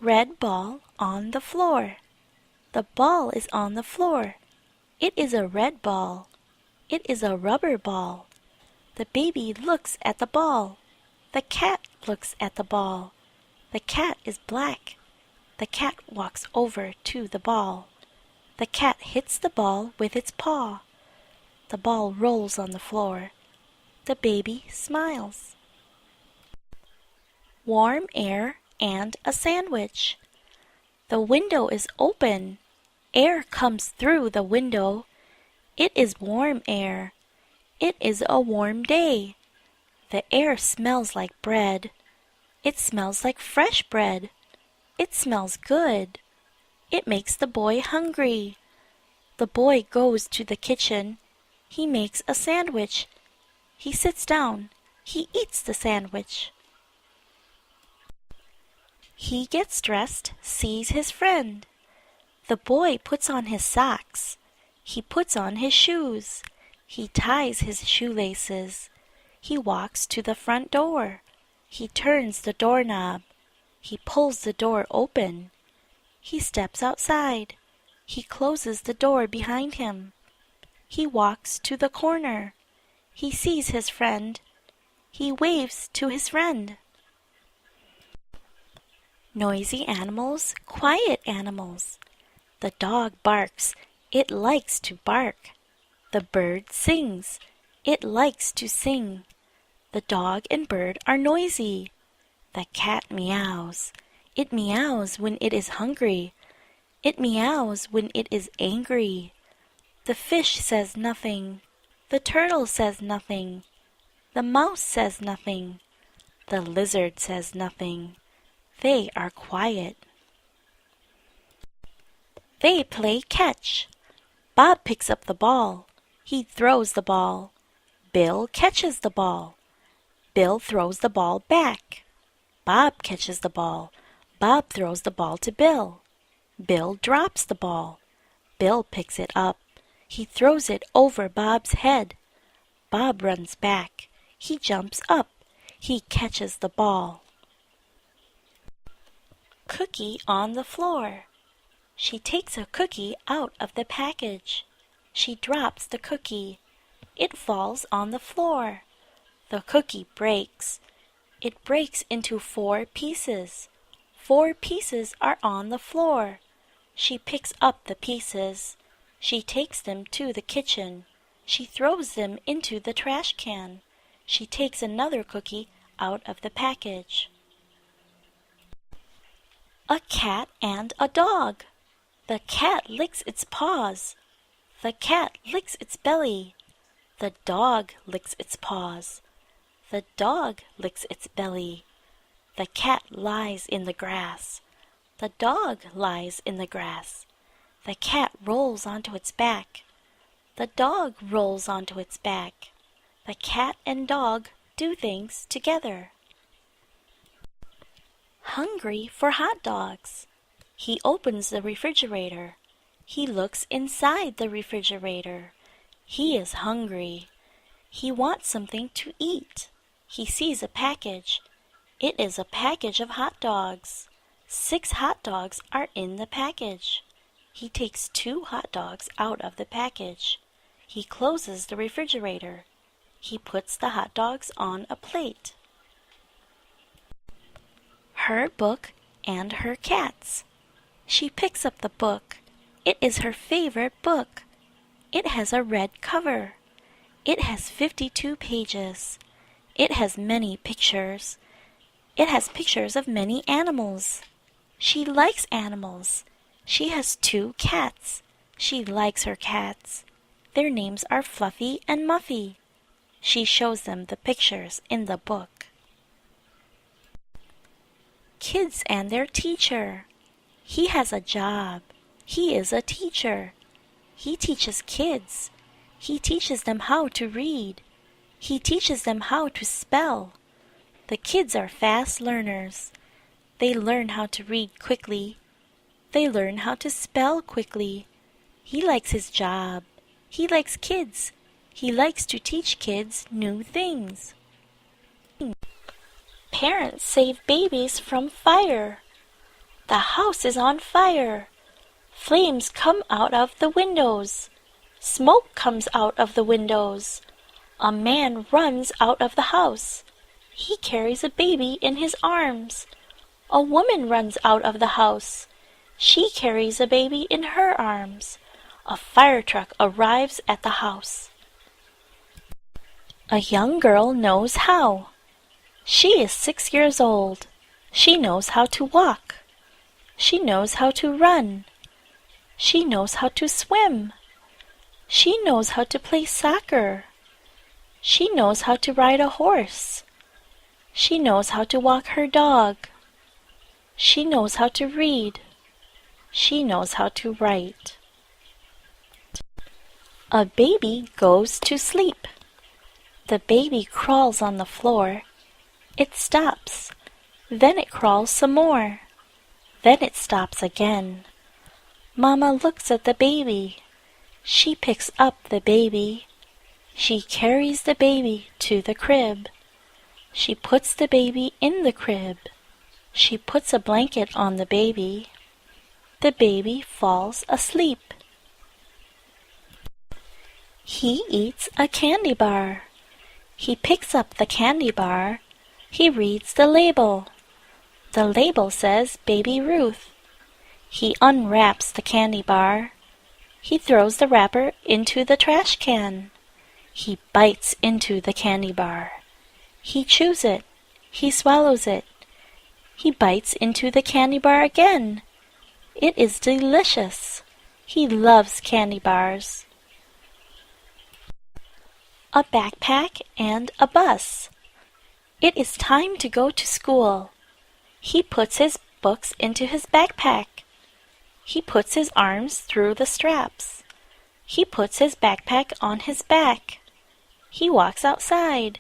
Red ball on the floor. The ball is on the floor. It is a red ball. It is a rubber ball. The baby looks at the ball. The cat looks at the ball. The cat is black. The cat walks over to the ball. The cat hits the ball with its paw. The ball rolls on the floor. The baby smiles. Warm air and a sandwich. The window is open. Air comes through the window. It is warm air. It is a warm day. The air smells like bread. It smells like fresh bread. It smells good. It makes the boy hungry. The boy goes to the kitchen. He makes a sandwich. He sits down. He eats the sandwich. He gets dressed, sees his friend. The boy puts on his socks. He puts on his shoes. He ties his shoelaces. He walks to the front door. He turns the doorknob. He pulls the door open. He steps outside. He closes the door behind him. He walks to the corner. He sees his friend. He waves to his friend. Noisy animals, quiet animals. The dog barks. It likes to bark. The bird sings. It likes to sing. The dog and bird are noisy. The cat meows. It meows when it is hungry. It meows when it is angry. The fish says nothing. The turtle says nothing. The mouse says nothing. The lizard says nothing. They are quiet. They play catch. Bob picks up the ball. He throws the ball. Bill catches the ball. Bill throws the ball back. Bob catches the ball. Bob throws the ball to Bill. Bill drops the ball. Bill picks it up. He throws it over Bob's head. Bob runs back. He jumps up. He catches the ball. Cookie on the floor. She takes a cookie out of the package. She drops the cookie. It falls on the floor. The cookie breaks. It breaks into 4 pieces. 4 pieces are on the floor. She picks up the pieces. She takes them to the kitchen. She throws them into the trash can. She takes another cookie out of the package. A cat and a dog. The cat licks its paws. The cat licks its belly. The dog licks its paws. The dog licks its belly. The cat lies in the grass. The dog lies in the grass. The cat rolls onto its back. The dog rolls onto its back. The cat and dog do things together. Hungry for hot dogs. He opens the refrigerator. He looks inside the refrigerator. He is hungry. He wants something to eat. He sees a package. It is a package of hot dogs. 6 hot dogs are in the package. He takes 2 hot dogs out of the package. He closes the refrigerator. He puts the hot dogs on a plate. Her book and her cats. She picks up the book. It is her favorite book. It has a red cover. It has 52 pages. It has many pictures. It has pictures of many animals. She likes animals. She has 2 cats. She likes her cats. Their names are Fluffy and Muffy. She shows them the pictures in the book. Kids and their teacher. He has a job. He is a teacher. He teaches kids. He teaches them how to read. He teaches them how to spell. The kids are fast learners. They learn how to read quickly. They learn how to spell quickly. He likes his job. He likes kids. He likes to teach kids new things. Parents save babies from fire. The house is on fire. Flames come out of the windows. Smoke comes out of the windows. A man runs out of the house. He carries a baby in his arms. A woman runs out of the house. She carries a baby in her arms. A fire truck arrives at the house. A young girl knows how. She is 6 years old. She knows how to walk. She knows how to run. She knows how to swim. She knows how to play soccer. She knows how to ride a horse. She knows how to walk her dog. She knows how to read. She knows how to write. A baby goes to sleep. The baby crawls on the floor. It stops. Then it crawls some more. Then it stops again. Mama looks at the baby. She picks up the baby. She carries the baby to the crib. She puts the baby in the crib. She puts a blanket on the baby. The baby falls asleep. He eats a candy bar. He picks up the candy bar. He reads the label. The label says Baby Ruth. He unwraps the candy bar. He throws the wrapper into the trash can. He bites into the candy bar. He chews it. He swallows it. He bites into the candy bar again. It is delicious. He loves candy bars. A backpack and a bus. It is time to go to school. He puts his books into his backpack. He puts his arms through the straps. He puts his backpack on his back. He walks outside.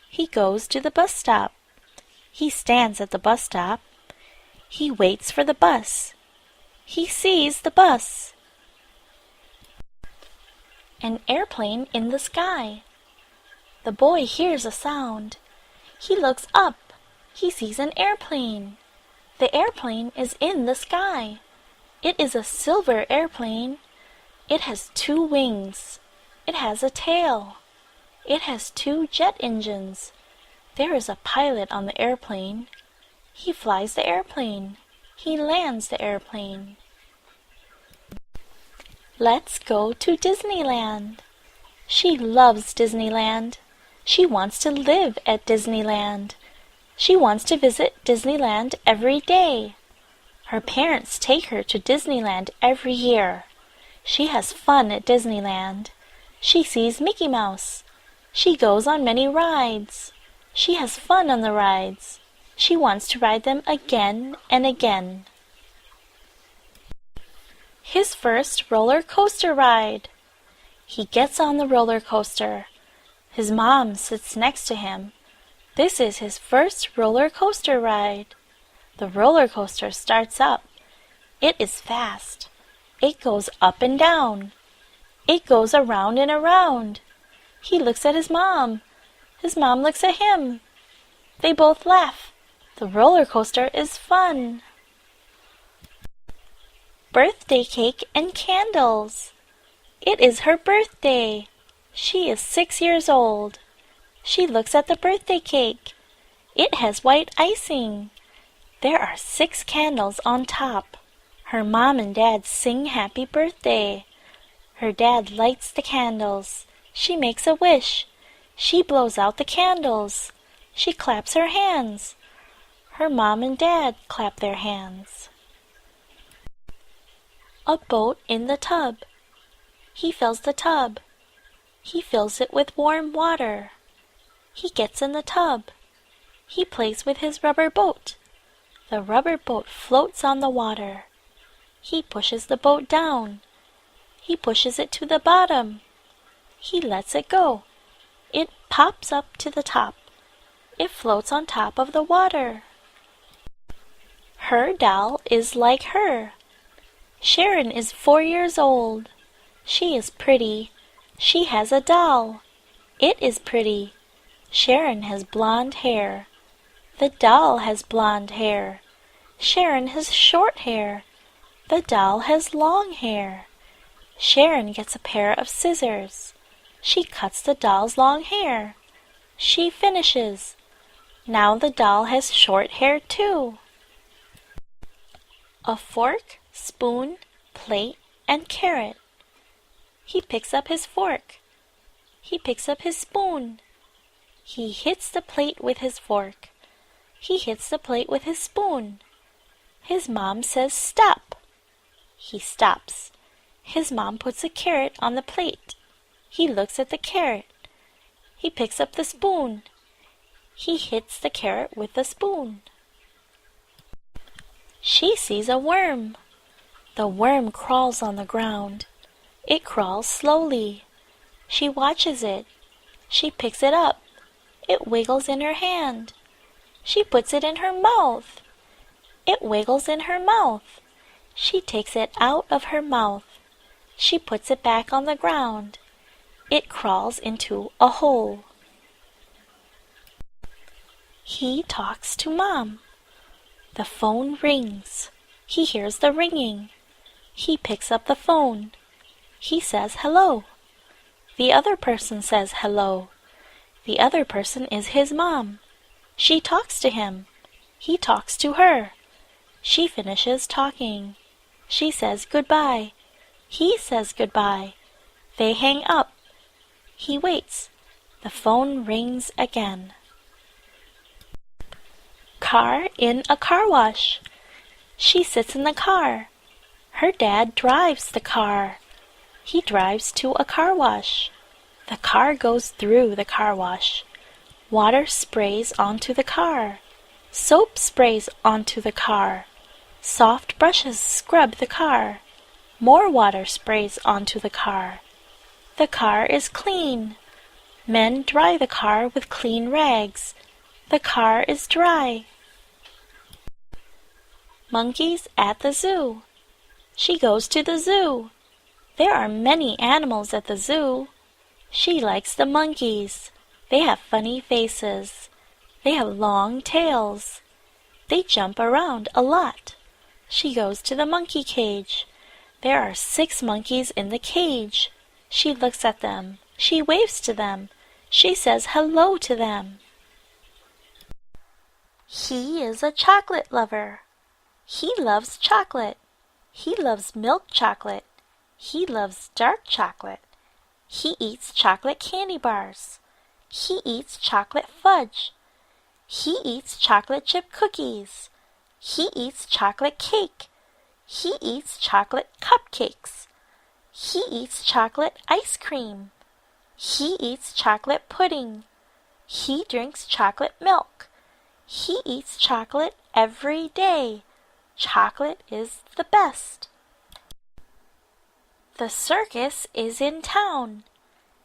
He goes to the bus stop. He stands at the bus stop. He waits for the bus. He sees the bus. An airplane in the sky. The boy hears a sound. He looks up. He sees an airplane. The airplane is in the sky. It is a silver airplane. It has 2 wings. It has a tail. It has 2 jet engines. There is a pilot on the airplane. He flies the airplane. He lands the airplane. Let's go to Disneyland. She loves Disneyland. She wants to live at Disneyland. She wants to visit Disneyland every day. Her parents take her to Disneyland every year. She has fun at Disneyland. She sees Mickey Mouse. She goes on many rides. She has fun on the rides. She wants to ride them again and again. His first roller coaster ride. He gets on the roller coaster. His mom sits next to him. This is his first roller coaster ride. The roller coaster starts up. It is fast. It goes up and down. It goes around and around. He looks at his mom. His mom looks at him. They both laugh. The roller coaster is fun. Birthday cake and candles. It is her birthday. She is 6 years old. She looks at the birthday cake. It has white icing. There are 6 candles on top. Her mom and dad sing happy birthday. Her dad lights the candles. She makes a wish. She blows out the candles. She claps her hands. Her mom and dad clap their hands. A boat in the tub. He fills the tub. He fills it with warm water. He gets in the tub. He plays with his rubber boat. The rubber boat floats on the water. He pushes the boat down. He pushes it to the bottom. He lets it go. It pops up to the top. It floats on top of the water. Her doll is like her. Sharon is 4 years old. She is pretty. She has a doll. It is pretty. Sharon has blonde hair. The doll has blonde hair. Sharon has short hair. The doll has long hair. Sharon gets a pair of scissors. She cuts the doll's long hair. She finishes. Now the doll has short hair too. A fork, spoon, plate, and carrot. He picks up his fork. He picks up his spoon. He hits the plate with his fork. He hits the plate with his spoon. His mom says stop. He stops. His mom puts a carrot on the plate. He looks at the carrot. He picks up the spoon. He hits the carrot with the spoon. She sees a worm. The worm crawls on the ground. It crawls slowly. She watches it. She picks it up. It wiggles in her hand. She puts it in her mouth. It wiggles in her mouth. She takes it out of her mouth. She puts it back on the ground. It crawls into a hole. He talks to Mom. The phone rings. He hears the ringing. He picks up the phone. He says hello. The other person says hello. The other person is his mom. She talks to him. He talks to her. She finishes talking. She says goodbye. He says goodbye. They hang up. He waits. The phone rings again. Car in a car wash. She sits in the car. Her dad drives the car. He drives to a car wash. The car goes through the car wash. Water sprays onto the car. Soap sprays onto the car. Soft brushes scrub the car. More water sprays onto the car. The car is clean. Men dry the car with clean rags. The car is dry. Monkeys at the zoo. She goes to the zoo. There are many animals at the zoo. She likes the monkeys. They have funny faces. They have long tails. They jump around a lot. She goes to the monkey cage. There are 6 monkeys in the cage. She looks at them. She waves to them. She says hello to them. He is a chocolate lover. He loves chocolate. He loves milk chocolate. He loves dark chocolate. He eats chocolate candy bars. He eats chocolate fudge. He eats chocolate chip cookies. He eats chocolate cake. He eats chocolate cupcakes. He eats chocolate ice cream. He eats chocolate pudding. He drinks chocolate milk. He eats chocolate every day. Chocolate is the best. The circus is in town.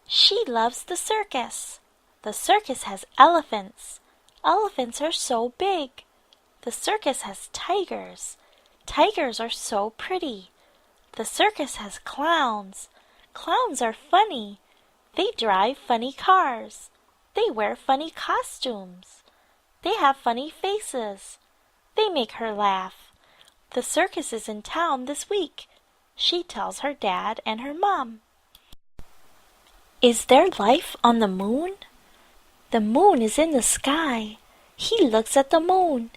She loves the circus. The circus has elephants. Elephants are so big. The circus has tigers. Tigers are so pretty. The circus has clowns. Clowns are funny. They drive funny cars. They wear funny costumes. They have funny faces. They make her laugh. The circus is in town this week. She tells her dad and her mom. Is there life on the moon? The moon is in the sky. He looks at the moon.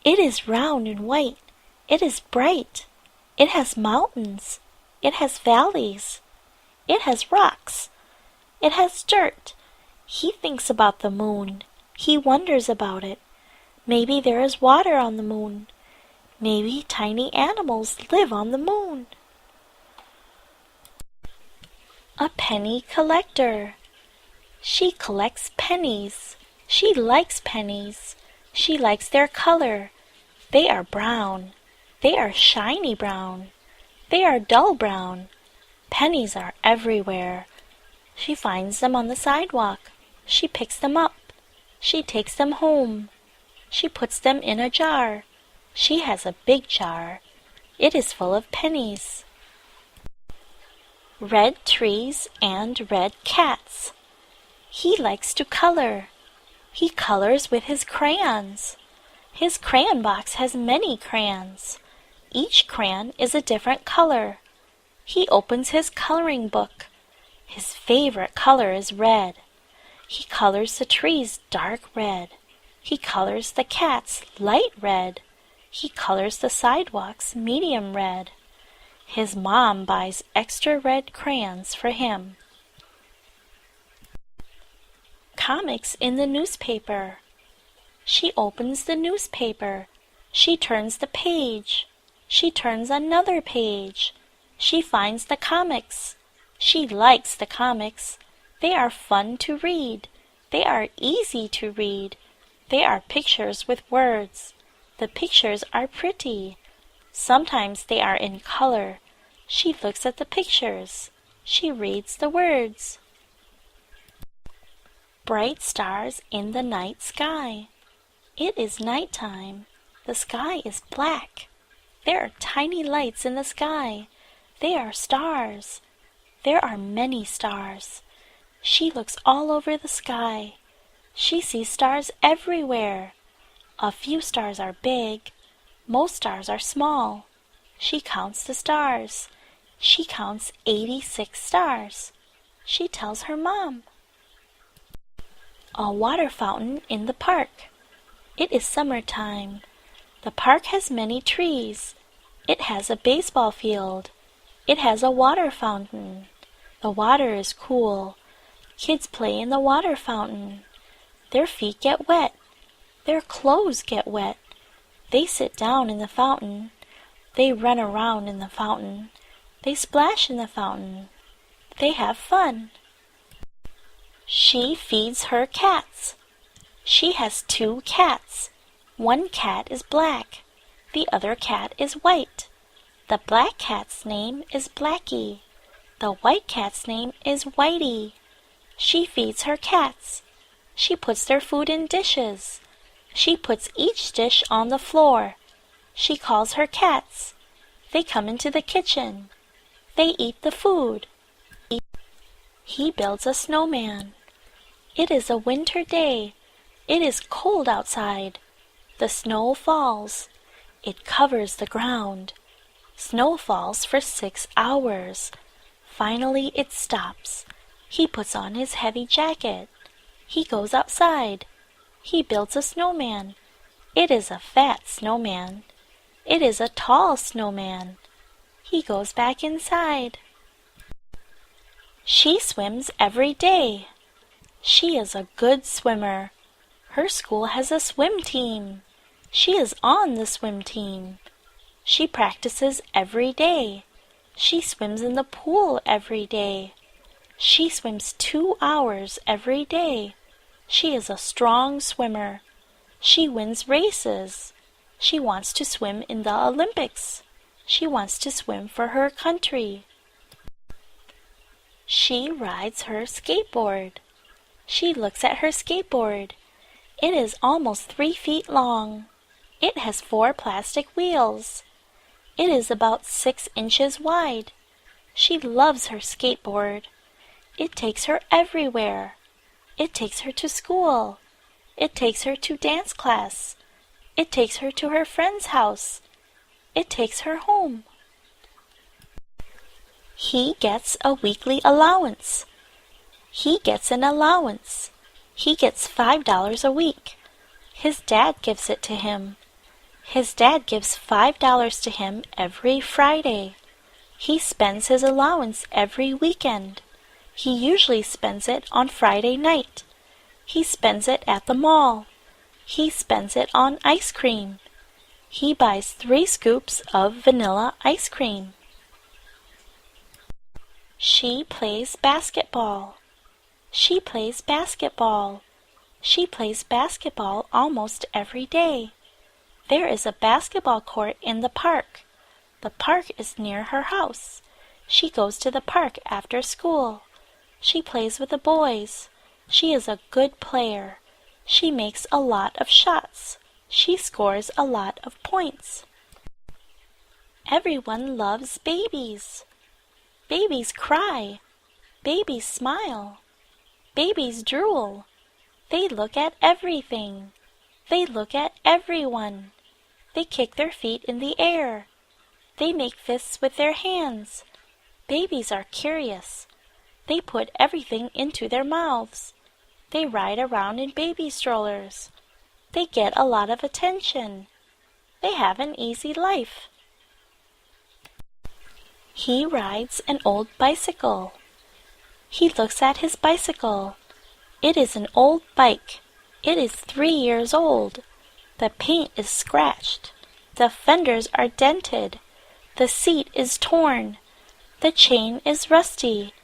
It is round and white. It is bright. It has mountains. It has valleys. It has rocks. It has dirt. He thinks about the moon. He wonders about it. Maybe there is water on the moon. Maybe tiny animals live on the moon. A penny collector. She collects pennies. She likes pennies. She likes their color. They are brown. They are shiny brown. They are dull brown. Pennies are everywhere. She finds them on the sidewalk. She picks them up. She takes them home. She puts them in a jar. She has a big jar. It is full of pennies. Red trees and red cats. He likes to color. He colors with his crayons. His crayon box has many crayons. Each crayon is a different color. He opens his coloring book. His favorite color is red. He colors the trees dark red. He colors the cats light red. He colors the sidewalks medium red. His mom buys extra red crayons for him. Comics in the newspaper. She opens the newspaper. She turns the page. She turns another page. She finds the comics. She likes the comics. They are fun to read. They are easy to read. They are pictures with words. The pictures are pretty. Sometimes they are in color. She looks at the pictures. She reads the words. Bright stars in the night sky. It is nighttime. The sky is black. There are tiny lights in the sky. They are stars. There are many stars. She looks all over the sky. She sees stars everywhere. A few stars are big. Most stars are small. She counts the stars. She counts 86 stars. She tells her mom. A water fountain in the park. It is summertime. The park has many trees. It has a baseball field. It has a water fountain. The water is cool. Kids play in the water fountain. Their feet get wet. Their clothes get wet. They sit down in the fountain. They run around in the fountain. They splash in the fountain. They have fun. She feeds her cats. She has 2 cats. One cat is black. The other cat is white. The black cat's name is Blackie. The white cat's name is Whitey. She feeds her cats. She puts their food in dishes. She puts each dish on the floor. She calls her cats. They come into the kitchen. They eat the food. He builds a snowman. It is a winter day. It is cold outside. The snow falls. It covers the ground. Snow falls for 6 hours. Finally it stops. He puts on his heavy jacket. He goes outside. He builds a snowman. It is a fat snowman. It is a tall snowman. He goes back inside. She swims every day. She is a good swimmer. Her school has a swim team. She is on the swim team. She practices every day. She swims in the pool every day. She swims 2 hours every day. She is a strong swimmer. She wins races. She wants to swim in the Olympics. She wants to swim for her country. She rides her skateboard. She looks at her skateboard. It is almost 3 feet long. It has 4 plastic wheels. It is about 6 inches wide. She loves her skateboard. It takes her everywhere. It takes her to school. It takes her to dance class. It takes her to her friend's house. It takes her home. He gets a weekly allowance. He gets an allowance. He gets $5 a week. His dad gives it to him. His dad gives $5 to him every Friday. He spends his allowance every weekend. He usually spends it on Friday night. He spends it at the mall. He spends it on ice cream. He buys 3 scoops of vanilla ice cream. She plays basketball. She plays basketball. She plays basketball almost every day. There is a basketball court in the park. The park is near her house. She goes to the park after school. She plays with the boys. She is a good player. She makes a lot of shots. She scores a lot of points. Everyone loves babies. Babies cry. Babies smile. Babies drool. They look at everything. They look at everyone. They kick their feet in the air. They make fists with their hands. Babies are curious. They put everything into their mouths. They ride around in baby strollers. They get a lot of attention. They have an easy life. He rides an old bicycle. He looks at his bicycle. It is an old bike. It is 3 years old. The paint is scratched. The fenders are dented. The seat is torn. The chain is rusty.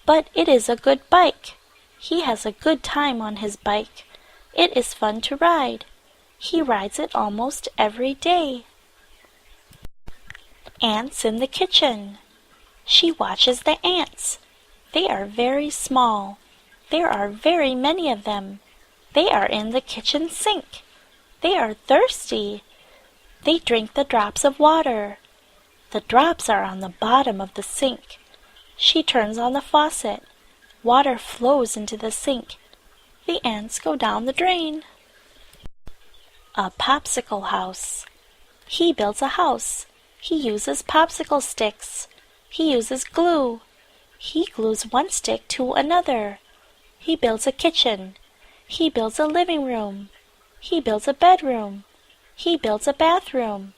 But it is a good bike. He has a good time on his bike. It is fun to ride. He rides it almost every day. Ants in the kitchen. She watches the ants. They are very small. There are very many of them. They are in the kitchen sink. They are thirsty. They drink the drops of water. The drops are on the bottom of the sink. She turns on the faucet. Water flows into the sink. The ants go down the drain. A Popsicle House. He builds a house. He uses popsicle sticks. He uses glue. He glues one stick to another. He builds a kitchen. He builds a living room. He builds a bedroom. He builds a bathroom.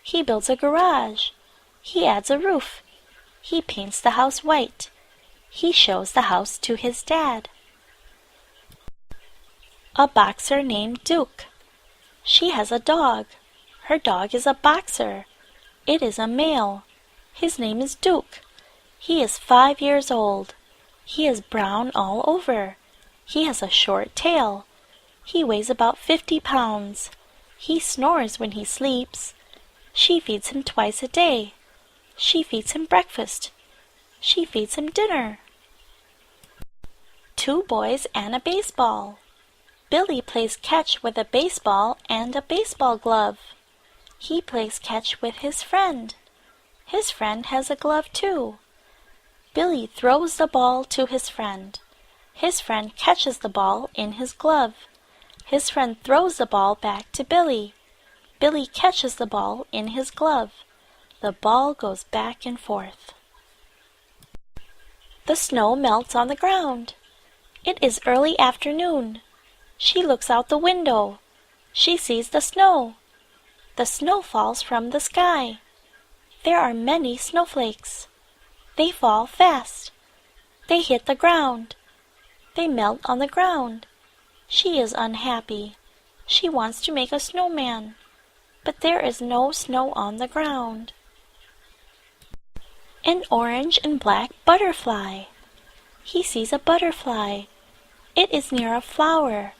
He builds a garage. He adds a roof. He paints the house white. He shows the house to his dad. A boxer named Duke. She has a dog. Her dog is a boxer. It is a male. His name is Duke. He is 5 years old. He is brown all over. He has a short tail. He weighs about 50 pounds. He snores when he sleeps. She feeds him twice a day. She feeds him breakfast. She feeds him dinner. 2 boys and a baseball. Billy plays catch with a baseball and a baseball glove. He plays catch with his friend. His friend has a glove too. Billy throws the ball to his friend. His friend catches the ball in his glove. His friend throws the ball back to Billy. Billy catches the ball in his glove. The ball goes back and forth. The snow melts on the ground. It is early afternoon. She looks out the window. She sees the snow. The snow falls from the sky. There are many snowflakes. They fall fast. They hit the ground. They melt on the ground. She is unhappy. She wants to make a snowman, but there is no snow on the ground. An orange and black butterfly. He sees a butterfly. It is near a flower.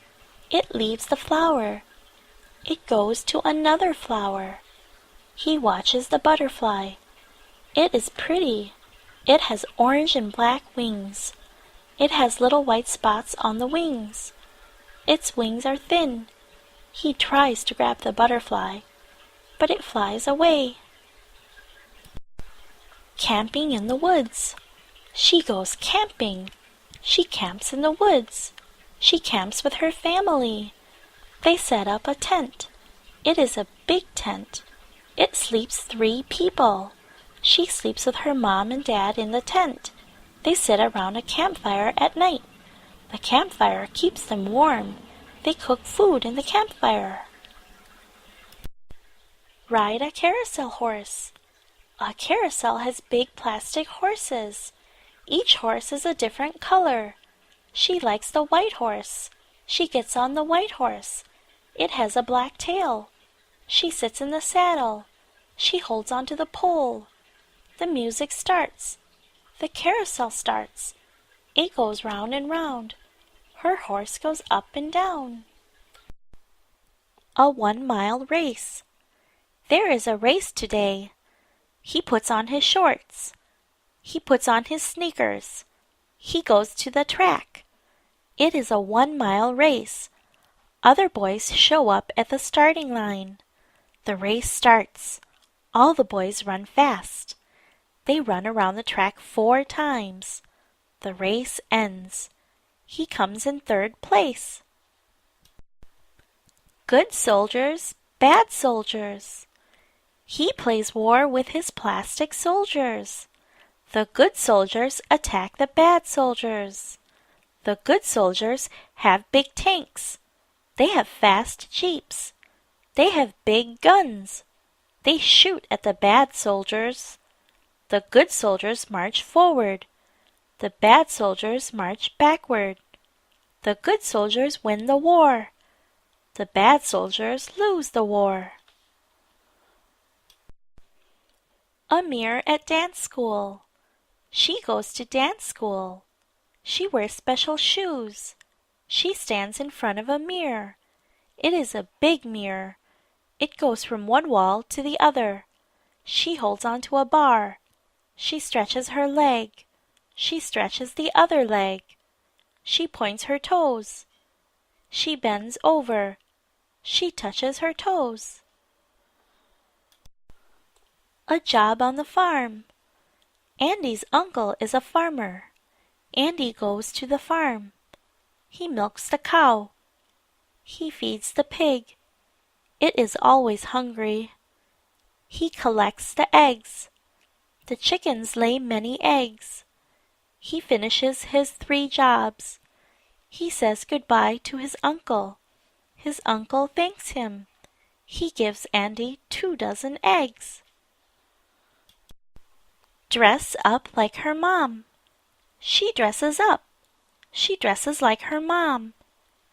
It leaves the flower. It goes to another flower. He watches the butterfly. It is pretty. It has orange and black wings. It has little white spots on the wings. Its wings are thin. He tries to grab the butterfly, but it flies away. Camping in the woods. She goes camping. She camps in the woods. She camps with her family. They set up a tent. It is a big tent. It sleeps 3 people. She sleeps with her mom and dad in the tent. They sit around a campfire at night. The campfire keeps them warm. They cook food in the campfire. Ride a carousel horse. A carousel has big plastic horses. Each horse is a different color. She likes the white horse. She gets on the white horse. It has a black tail. She sits in the saddle. She holds onto the pole. The music starts. The carousel starts. It goes round and round. Her horse goes up and down. A 1-mile race. There is a race today. He puts on his shorts. He puts on his sneakers. He goes to the track. It is a 1-mile race. Other boys show up at the starting line. The race starts. All the boys run fast. They run around the track 4 times. The race ends. He comes in 3rd place. Good soldiers, bad soldiers. He plays war with his plastic soldiers. The good soldiers attack the bad soldiers. The good soldiers have big tanks. They have fast jeeps. They have big guns. They shoot at the bad soldiers. The good soldiers march forward. The bad soldiers march backward. The good soldiers win the war. The bad soldiers lose the war. Amir at dance school. She goes to dance school. She wears special shoes. She stands in front of a mirror. It is a big mirror. It goes from one wall to the other. She holds onto a bar. She stretches her leg. She stretches the other leg. She points her toes. She bends over. She touches her toes. A job on the farm. Andy's uncle is a farmer. Andy goes to the farm. He milks the cow. He feeds the pig. It is always hungry. He collects the eggs. The chickens lay many eggs. He finishes his 3 jobs. He says goodbye to his uncle. His uncle thanks him. He gives Andy 2 dozen eggs. Dress up like her mom. She dresses up. She dresses like her mom.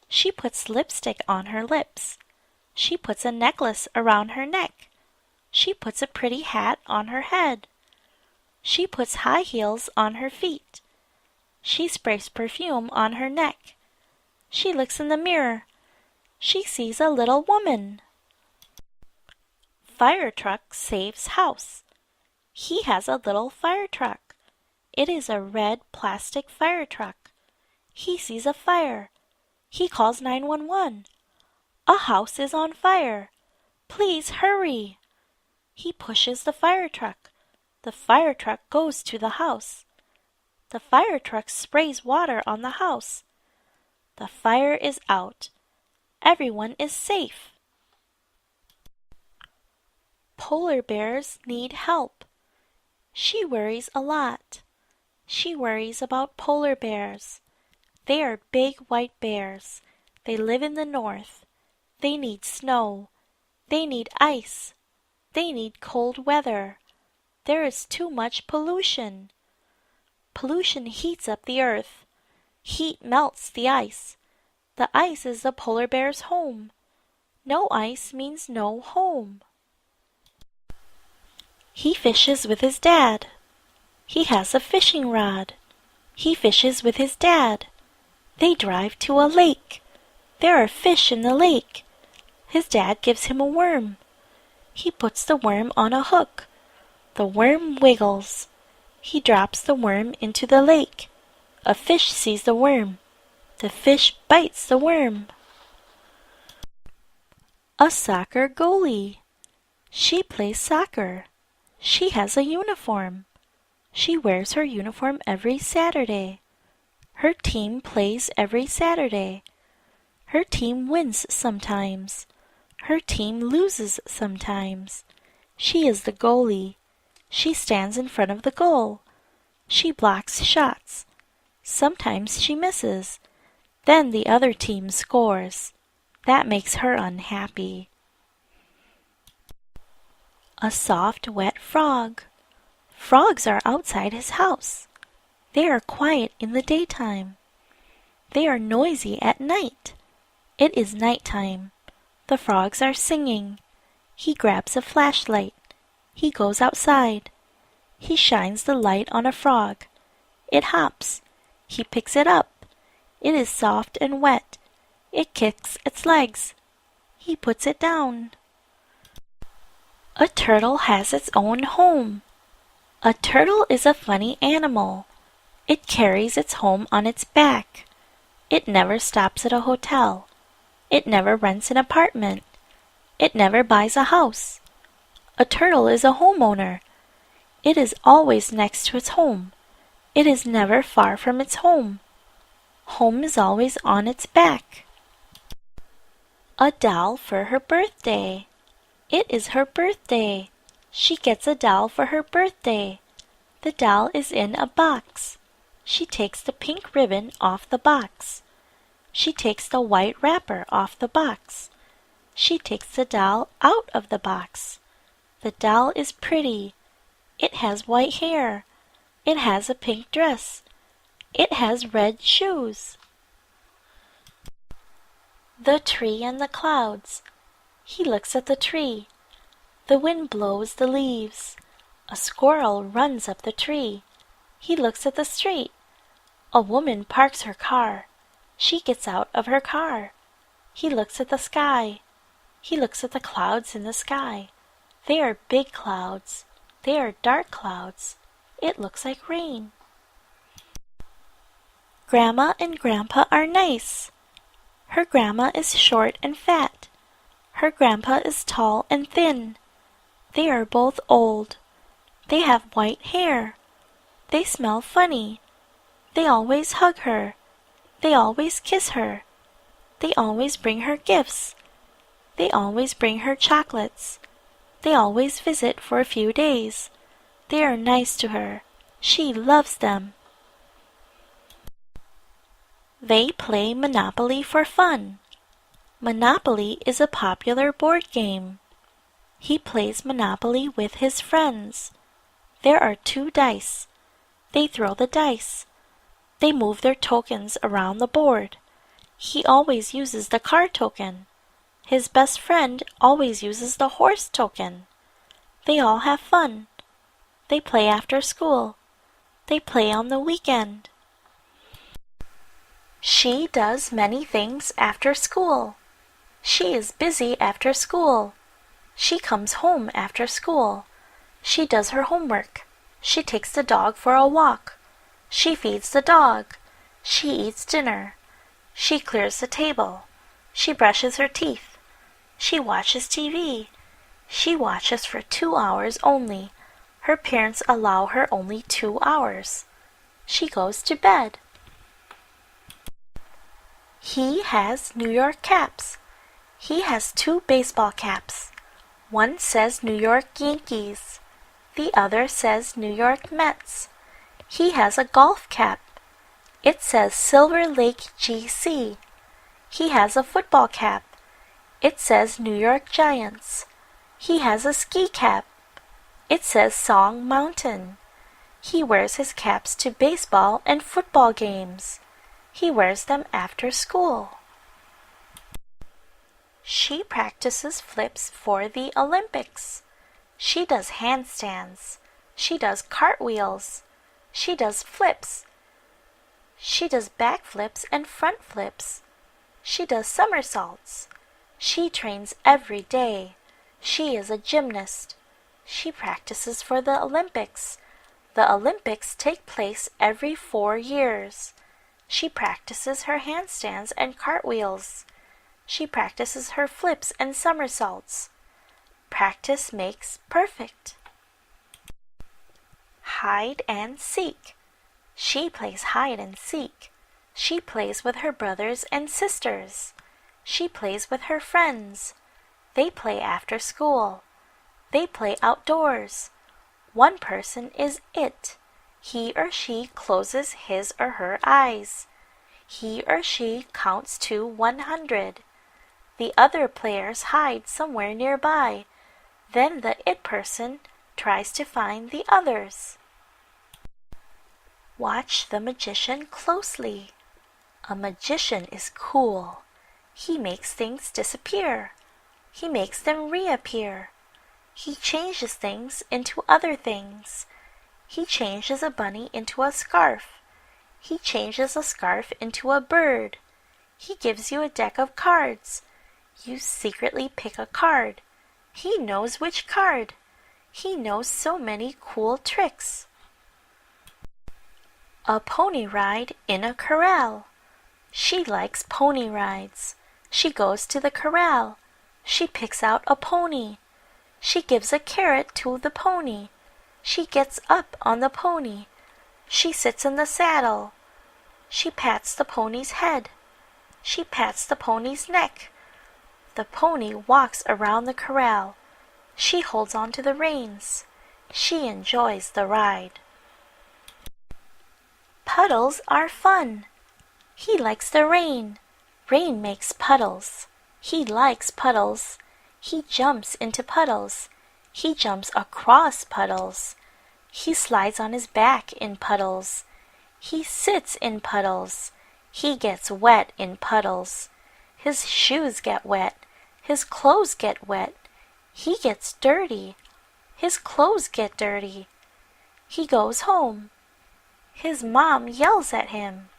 She puts lipstick on her lips. She puts a necklace around her neck. She puts a pretty hat on her head. She puts high heels on her feet. She sprays perfume on her neck. She looks in the mirror. She sees a little woman. Firetruck saves house. He has a little fire truck. It is a red plastic fire truck. He sees a fire. He calls 911. A house is on fire. Please hurry. He pushes the fire truck. The fire truck goes to the house. The fire truck sprays water on the house. The fire is out. Everyone is safe. Polar bears need help. She worries a lot. She worries about polar bears. They are big white bears. They live in the north. They need snow. They need ice. They need cold weather. There is too much pollution. Pollution heats up the earth. Heat melts the ice. The ice is the polar bear's home. No ice means no home. He fishes with his dad. He has a fishing rod. He fishes with his dad. They drive to a lake. There are fish in the lake. His dad gives him a worm. He puts the worm on a hook. The worm wiggles. He drops the worm into the lake. A fish sees the worm. The fish bites the worm. A soccer goalie. She plays soccer. She has a uniform. She wears her uniform every Saturday. Her team plays every Saturday. Her team wins sometimes. Her team loses sometimes. She is the goalie. She stands in front of the goal. She blocks shots. Sometimes she misses. Then the other team scores. That makes her unhappy. A soft, wet frog. Frogs are outside his house. They are quiet in the daytime. They are noisy at night. It is nighttime. The frogs are singing. He grabs a flashlight. He goes outside. He shines the light on a frog. It hops. He picks it up. It is soft and wet. It kicks its legs. He puts it down. A turtle has its own home. A turtle is a funny animal. It carries its home on its back. It never stops at a hotel. It never rents an apartment. It never buys a house. A turtle is a homeowner. It is always next to its home. It is never far from its home. Home is always on its back. A doll for her birthday. It is her birthday. She gets a doll for her birthday. The doll is in a box. She takes the pink ribbon off the box. She takes the white wrapper off the box. She takes the doll out of the box. The doll is pretty. It has white hair. It has a pink dress. It has red shoes. The tree and the clouds. He looks at the tree. The wind blows the leaves. A squirrel runs up the tree. He looks at the street. A woman parks her car. She gets out of her car. He looks at the sky. He looks at the clouds in the sky. They are big clouds. They are dark clouds. It looks like rain. Grandma and Grandpa are nice. Her grandma is short and fat. Her grandpa is tall and thin. They are both old. They have white hair. They smell funny. They always hug her. They always kiss her. They always bring her gifts. They always bring her chocolates. They always visit for a few days. They are nice to her. She loves them. They play Monopoly for fun. Monopoly is a popular board game. He plays Monopoly with his friends. There are 2 dice. They throw the dice. They move their tokens around the board. He always uses the car token. His best friend always uses the horse token. They all have fun. They play after school. They play on the weekend. She does many things after school. She is busy after school. She comes home after school. She does her homework. She takes the dog for a walk. She feeds the dog. She eats dinner. She clears the table. She brushes her teeth. She watches TV. She watches for 2 hours only. Her parents allow her only 2 hours. She goes to bed. He has New York caps. He has 2 baseball caps. One says New York Yankees. The other says New York Mets. He has a golf cap. It says Silver Lake GC. He has a football cap. It says New York Giants. He has a ski cap. It says Song Mountain. He wears his caps to baseball and football games. He wears them after school. She practices flips for the Olympics. She does handstands. She does cartwheels. She does flips. She does back flips and front flips. She does somersaults. She trains every day. She is a gymnast. She practices for the Olympics. The Olympics take place every 4 years. She practices her handstands and cartwheels. She practices her flips and somersaults. Practice makes perfect. Hide and seek. She plays hide and seek. She plays with her brothers and sisters. She plays with her friends. They play after school. They play outdoors. One person is it. He or she closes his or her eyes. He or she counts to 100. The other players hide somewhere nearby. Then the it person tries to find the others. Watch the magician closely. A magician is cool. He makes things disappear. He makes them reappear. He changes things into other things. He changes a bunny into a scarf. He changes a scarf into a bird. He gives you a deck of cards. You secretly pick a card. He knows which card. He knows so many cool tricks. A pony ride in a corral. She likes pony rides. She goes to the corral. She picks out a pony. She gives a carrot to the pony. She gets up on the pony. She sits in the saddle. She pats the pony's head. She pats the pony's neck. The pony walks around the corral. She holds on to the reins. She enjoys the ride. Puddles are fun. He likes the rain. Rain makes puddles. He likes puddles. He jumps into puddles. He jumps across puddles. He slides on his back in puddles. He sits in puddles. He gets wet in puddles. His shoes get wet. His clothes get wet. He gets dirty. His clothes get dirty. He goes home. His mom yells at him.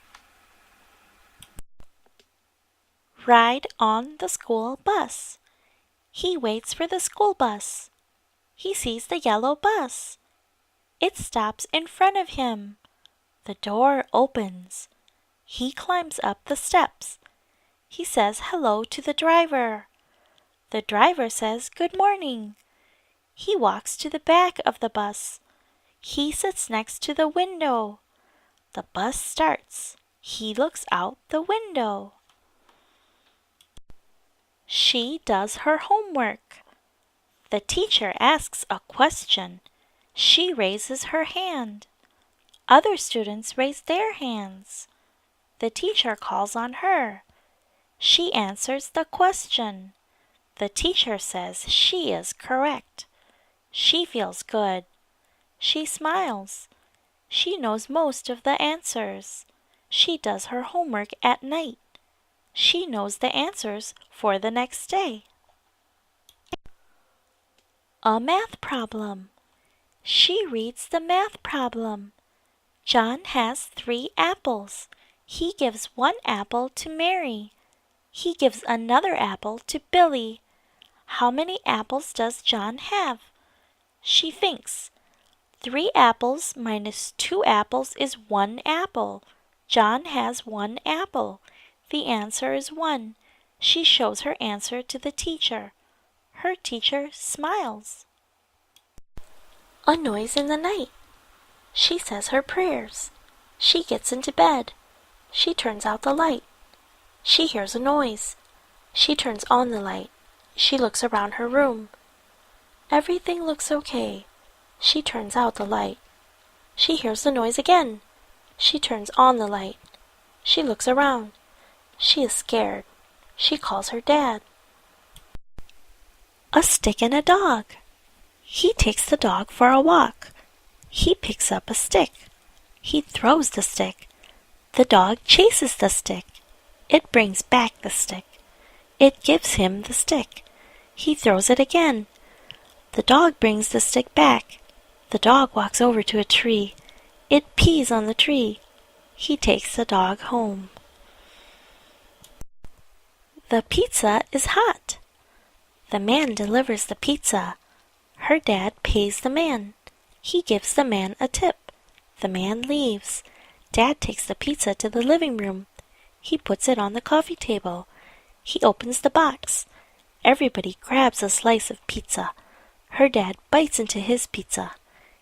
Ride on the school bus. He waits for the school bus. He sees the yellow bus. It stops in front of him. The door opens. He climbs up the steps. He says hello to the driver. The driver says good morning. He walks to the back of the bus. He sits next to the window. The bus starts. He looks out the window. She does her homework. The teacher asks a question. She raises her hand. Other students raise their hands. The teacher calls on her. She answers the question. The teacher says she is correct. She feels good. She smiles. She knows most of the answers. She does her homework at night. She knows the answers for the next day. A math problem. She reads the math problem. John has 3 apples. He gives 1 apple to Mary. He gives another apple to Billy. How many apples does John have? She thinks. 3 apples minus 2 apples is 1 apple. John has 1 apple. The answer is 1. She shows her answer to the teacher. Her teacher smiles. A noise in the night. She says her prayers. She gets into bed. She turns out the light. She hears a noise. She turns on the light. She looks around her room. Everything looks okay. She turns out the light. She hears the noise again. She turns on the light. She looks around. She is scared. She calls her dad. A stick and a dog. He takes the dog for a walk. He picks up a stick. He throws the stick. The dog chases the stick. It brings back the stick. It gives him the stick. He throws it again. The dog brings the stick back. The dog walks over to a tree. It pees on the tree. He takes the dog home. The pizza is hot. The man delivers the pizza. Her dad pays the man. He gives the man a tip. The man leaves. Dad takes the pizza to the living room. He puts it on the coffee table. He opens the box. Everybody grabs a slice of pizza. Her dad bites into his pizza.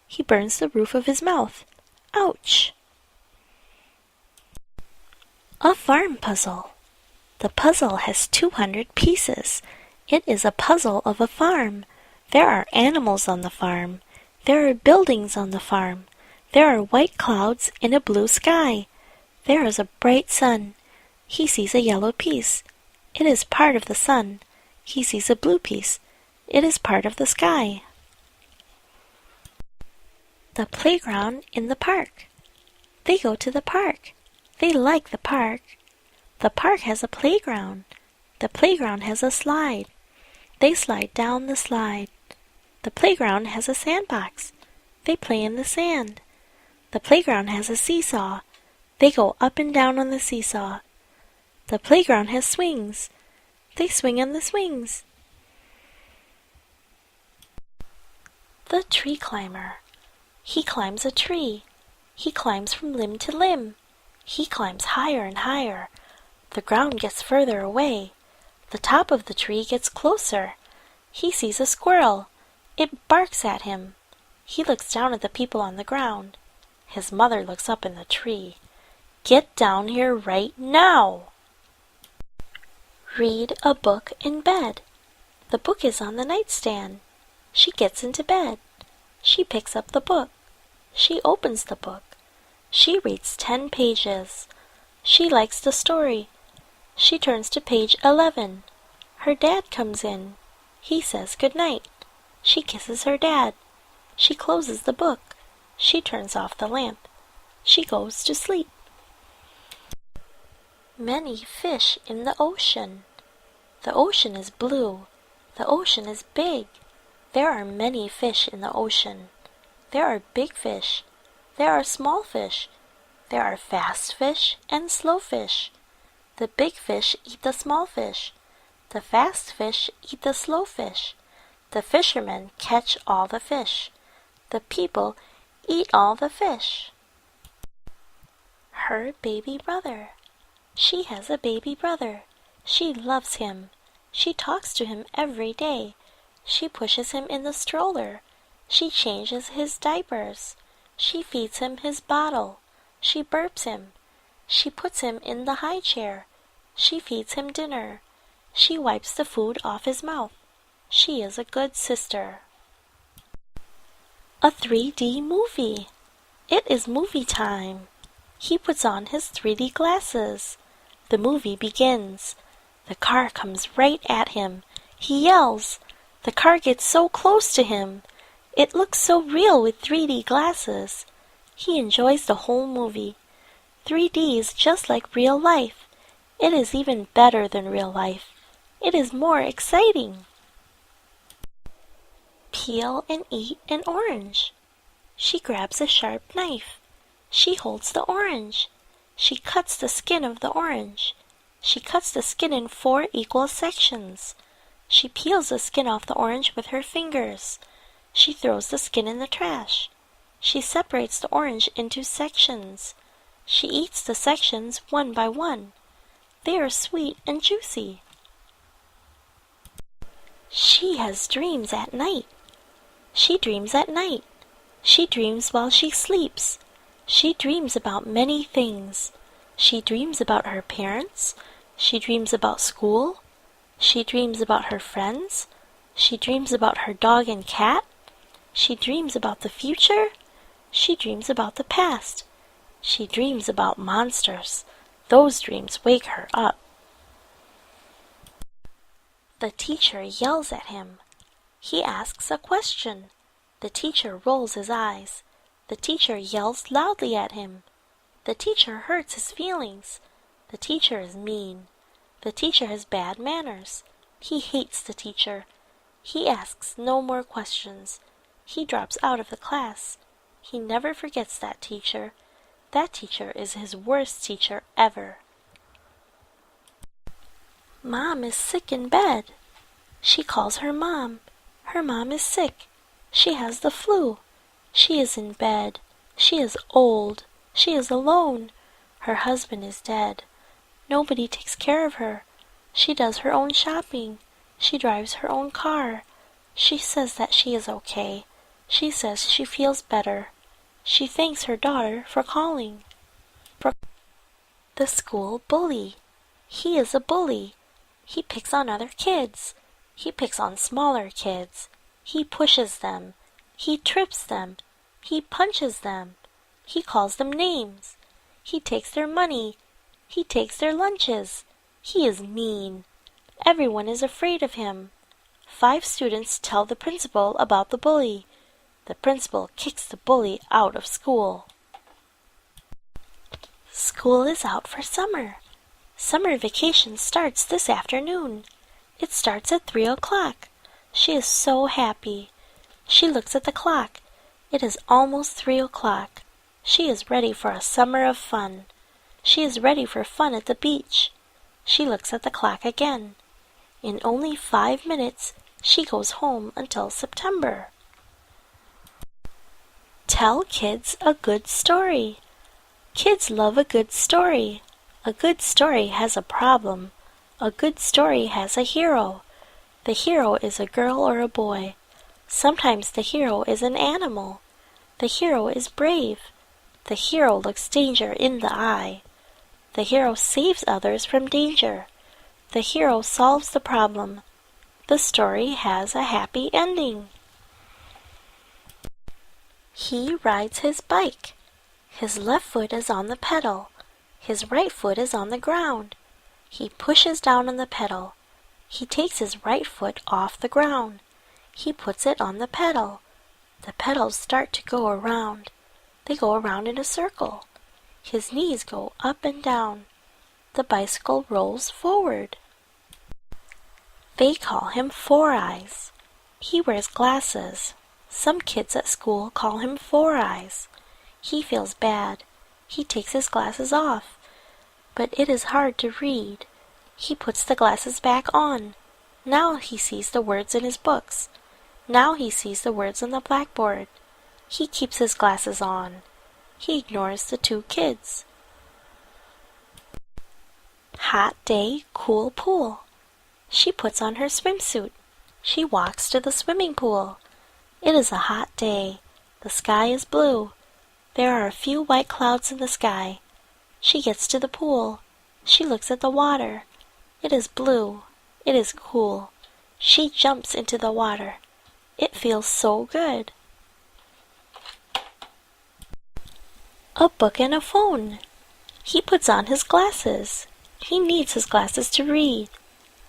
He burns the roof of his mouth. Ouch! A farm puzzle. The puzzle has 200 pieces. It is a puzzle of a farm. There are animals on the farm. There are buildings on the farm. There are white clouds in a blue sky. There is a bright sun. He sees a yellow piece. It is part of the sun. He sees a blue piece. It is part of the sky. The playground in the park. They go to the park. They like the park. The park has a playground. The playground has a slide. They slide down the slide. The playground has a sandbox. They play in the sand. The playground has a seesaw. They go up and down on the seesaw. The playground has swings. They swing on the swings. The tree climber. He climbs a tree. He climbs from limb to limb. He climbs higher and higher. The ground gets further away. The top of the tree gets closer. He sees a squirrel. It barks at him. He looks down at the people on the ground. His mother looks up in the tree. Get down here right now! Read a book in bed. The book is on the nightstand. She gets into bed. She picks up the book. She opens the book. She reads 10 pages. She likes the story. She turns to page 11. Her dad comes in. He says good night. She kisses her dad. She closes the book. She turns off the lamp. She goes to sleep. Many fish in the ocean. The ocean is blue. The ocean is big. There are many fish in the ocean. There are big fish. There are small fish. There are fast fish and slow fish. The big fish eat the small fish. The fast fish eat the slow fish. The fishermen catch all the fish. The people eat all the fish. Her baby brother. She has a baby brother. She loves him. She talks to him every day. She pushes him in the stroller. She changes his diapers. She feeds him his bottle. She burps him. She puts him in the high chair. She feeds him dinner. She wipes the food off his mouth. She is a good sister. A 3D movie. It is movie time. He puts on his 3D glasses. The movie begins. The car comes right at him. He yells. The car gets so close to him. It looks so real with 3D glasses. He enjoys the whole movie. 3D is just like real life. It is even better than real life. It is more exciting. Peel and eat an orange. She grabs a sharp knife. She holds the orange. She cuts the skin of the orange. She cuts the skin in 4 equal sections. She peels the skin off the orange with her fingers. She throws the skin in the trash. She separates the orange into sections. She eats the sections one by one. They are sweet and juicy. She has dreams at night. She dreams at night. She dreams while she sleeps. She dreams about many things. She dreams about her parents. She dreams about school. She dreams about her friends. She dreams about her dog and cat. She dreams about the future. She dreams about the past. She dreams about monsters. Those dreams wake her up. The teacher yells at him. He asks a question. The teacher rolls his eyes. The teacher yells loudly at him. The teacher hurts his feelings. The teacher is mean. The teacher has bad manners. He hates the teacher. He asks no more questions. He drops out of the class. He never forgets that teacher. That teacher is his worst teacher ever. Mom is sick in bed. She calls her mom. Her mom is sick. She has the flu. She is in bed. She is old. She is alone. Her husband is dead. Nobody takes care of her. She does her own shopping. She drives her own car. She says that she is okay. She says she feels better. She thanks her daughter for calling. The school bully. He is a bully. He picks on other kids. He picks on smaller kids. He pushes them. He trips them. He punches them. He calls them names. He takes their money. He takes their lunches. He is mean. Everyone is afraid of him. 5 students tell the principal about the bully. The principal kicks the bully out of school. School is out for summer. Summer vacation starts this afternoon. It starts at 3 o'clock. She is so happy. She looks at the clock. It is almost 3 o'clock. She is ready for a summer of fun. She is ready for fun at the beach. She looks at the clock again. In only 5 minutes, she goes home until September. Tell kids a good story. Kids love a good story. A good story has a problem. A good story has a hero. The hero is a girl or a boy. Sometimes the hero is an animal. The hero is brave. The hero looks danger in the eye. The hero saves others from danger. The hero solves the problem. The story has a happy ending. He rides his bike. His left foot is on the pedal. His right foot is on the ground. He pushes down on the pedal. He takes his right foot off the ground. He puts it on the pedal. The pedals start to go around. They go around in a circle. His knees go up and down. The bicycle rolls forward. They call him Four Eyes. He wears glasses. Some kids at school call him Four Eyes. He feels bad. He takes his glasses off. But it is hard to read. He puts the glasses back on. Now he sees the words in his books. Now he sees the words on the blackboard. He keeps his glasses on. He ignores the two kids. Hot day, cool pool. She puts on her swimsuit. She walks to the swimming pool. It is a hot day. The sky is blue. There are a few white clouds in the sky. She gets to the pool. She looks at the water. It is blue. It is cool. She jumps into the water. It feels so good. A book and a phone. He puts on his glasses. He needs his glasses to read.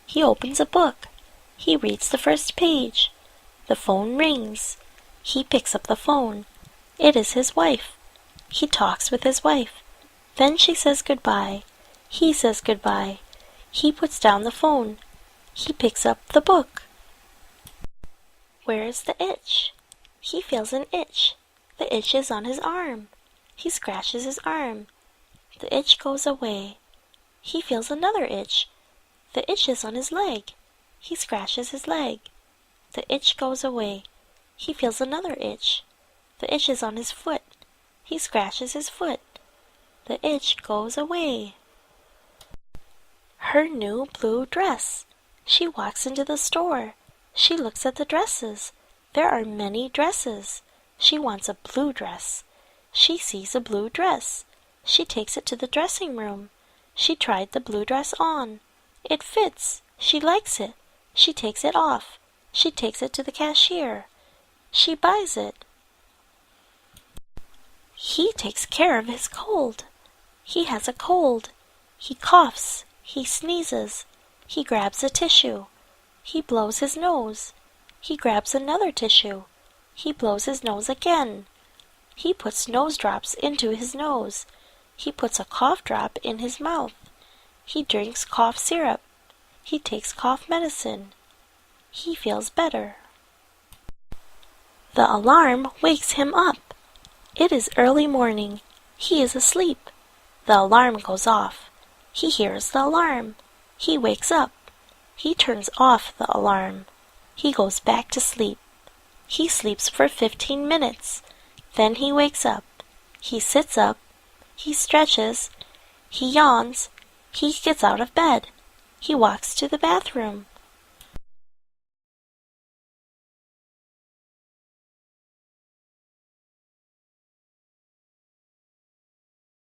He opens a book. He reads the first page. The phone rings. He picks up the phone. It is his wife. He talks with his wife. Then she says goodbye. He says goodbye. He puts down the phone. He picks up the book. Where is the itch? He feels an itch. The itch is on his arm. He scratches his arm. The itch goes away. He feels another itch. The itch is on his leg. He scratches his leg. The itch goes away. He feels another itch. The itch is on his foot. He scratches his foot. The itch goes away. Her new blue dress. She walks into the store. She looks at the dresses. There are many dresses. She wants a blue dress. She sees a blue dress. She takes it to the dressing room. She tried the blue dress on. It fits. She likes it. She takes it off. She takes it to the cashier. She buys it. He takes care of his cold. He has a cold. He coughs. He sneezes. He grabs a tissue. He blows his nose. He grabs another tissue. He blows his nose again. He puts nose drops into his nose. He puts a cough drop in his mouth. He drinks cough syrup. He takes cough medicine. He feels better. The alarm wakes him up. It is early morning. He is asleep. The alarm goes off. He hears the alarm. He wakes up. He turns off the alarm. He goes back to sleep. He sleeps for 15 minutes. Then he wakes up. He sits up. He stretches. He yawns. He gets out of bed. He walks to the bathroom.